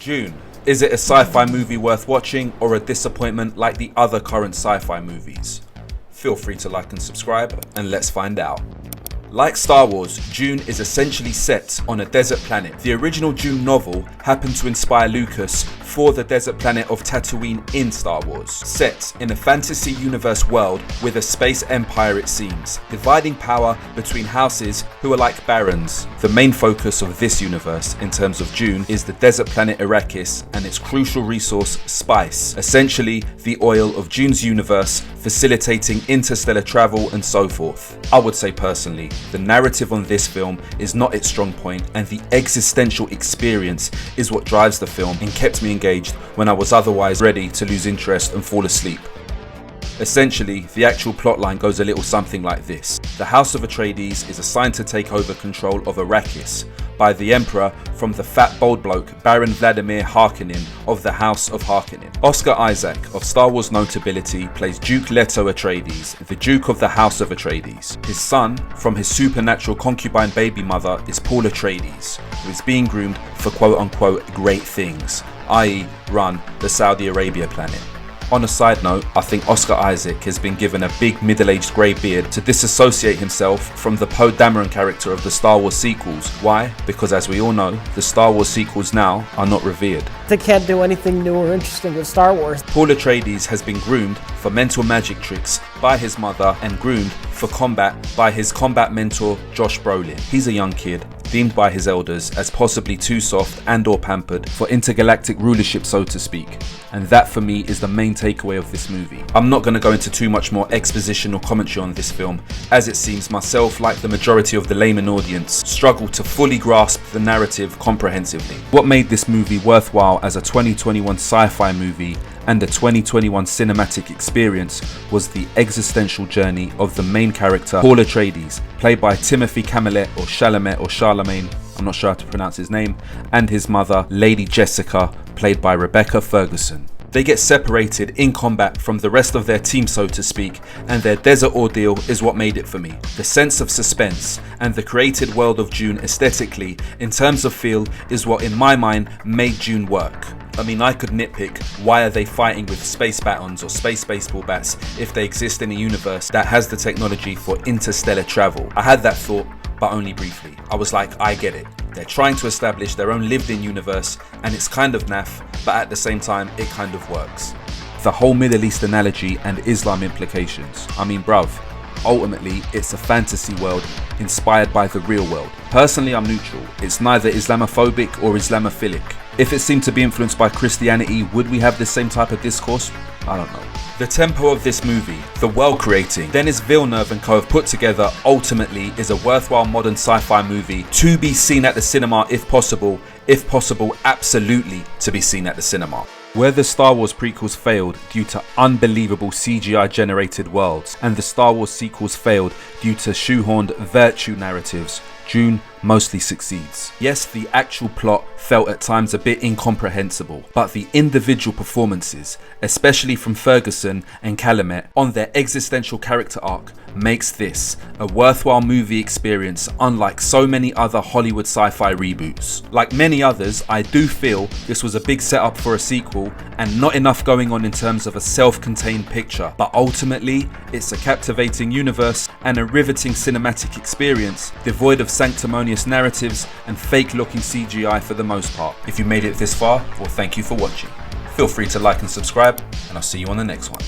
Dune. Is it a sci-fi movie worth watching or a disappointment like the other current sci-fi movies? Feel free to like and subscribe and let's find out. Like Star Wars, Dune is essentially set on a desert planet. The original Dune novel happened to inspire Lucas for the desert planet of Tatooine in Star Wars. Set in a fantasy universe world with a space empire, it seems, dividing power between houses who are like barons. The main focus of this universe in terms of Dune is the desert planet Arrakis and its crucial resource, spice, essentially the oil of Dune's universe, facilitating interstellar travel and so forth. I would say personally, the narrative on this film is not its strong point, and the existential experience is what drives the film and kept me engaged when I was otherwise ready to lose interest and fall asleep. Essentially, the actual plotline goes a little something like this. The House of Atreides is assigned to take over control of Arrakis by the Emperor from the fat bold bloke Baron Vladimir Harkonnen of the House of Harkonnen. Oscar Isaac, of Star Wars notability, plays Duke Leto Atreides, the Duke of the House of Atreides. His son, from his supernatural concubine baby mother, is Paul Atreides, who is being groomed for quote-unquote great things, i.e. run the Saudi Arabia planet. On a side note, I think Oscar Isaac has been given a big middle-aged grey beard to disassociate himself from the Poe Dameron character of the Star Wars sequels. Why? Because as we all know, the Star Wars sequels now are not revered. They can't do anything new or interesting with Star Wars. Paul Atreides has been groomed for mental magic tricks by his mother and groomed for combat by his combat mentor Josh Brolin. He's a young kid, deemed by his elders as possibly too soft and or pampered for intergalactic rulership, so to speak. And that for me is the main takeaway of this movie. I'm not going to go into too much more exposition or commentary on this film, as it seems myself, like the majority of the layman audience, struggle to fully grasp the narrative comprehensively. What made this movie worthwhile as a 2021 sci-fi movie and a 2021 cinematic experience was the existential journey of the main character, Paul Atreides, played by Timothy Chalamet or Charlemagne, I'm not sure how to pronounce his name, and his mother, Lady Jessica, played by Rebecca Ferguson. They get separated in combat from the rest of their team, so to speak, and their desert ordeal is what made it for me. The sense of suspense and the created world of Dune aesthetically, in terms of feel, is what in my mind made Dune work. I mean, I could nitpick, why are they fighting with space batons or space baseball bats if they exist in a universe that has the technology for interstellar travel? I had that thought, but only briefly. I was like, I get it. They're trying to establish their own lived-in universe, and it's kind of naff, but at the same time, it kind of works. The whole Middle East analogy and Islam implications. I mean, bruv, ultimately, it's a fantasy world inspired by the real world. Personally, I'm neutral. It's neither Islamophobic or Islamophilic. If it seemed to be influenced by Christianity, would we have the same type of discourse? I don't know. The tempo of this movie, the world creating Denis Villeneuve and co have put together, ultimately is a worthwhile modern sci-fi movie to be seen at the cinema if possible, absolutely to be seen at the cinema. Where the Star Wars prequels failed due to unbelievable CGI generated worlds and the Star Wars sequels failed due to shoehorned virtue narratives, Dune mostly succeeds. Yes, the actual plot felt at times a bit incomprehensible, but the individual performances, especially from Ferguson and Chalamet on their existential character arc, makes this a worthwhile movie experience unlike so many other Hollywood sci-fi reboots. Like many others, I do feel this was a big setup for a sequel and not enough going on in terms of a self-contained picture, but ultimately it's a captivating universe and a riveting cinematic experience devoid of sanctimonious narratives and fake looking CGI for the most part. If you made it this far, well, thank you for watching. Feel free to like and subscribe, and I'll see you on the next one.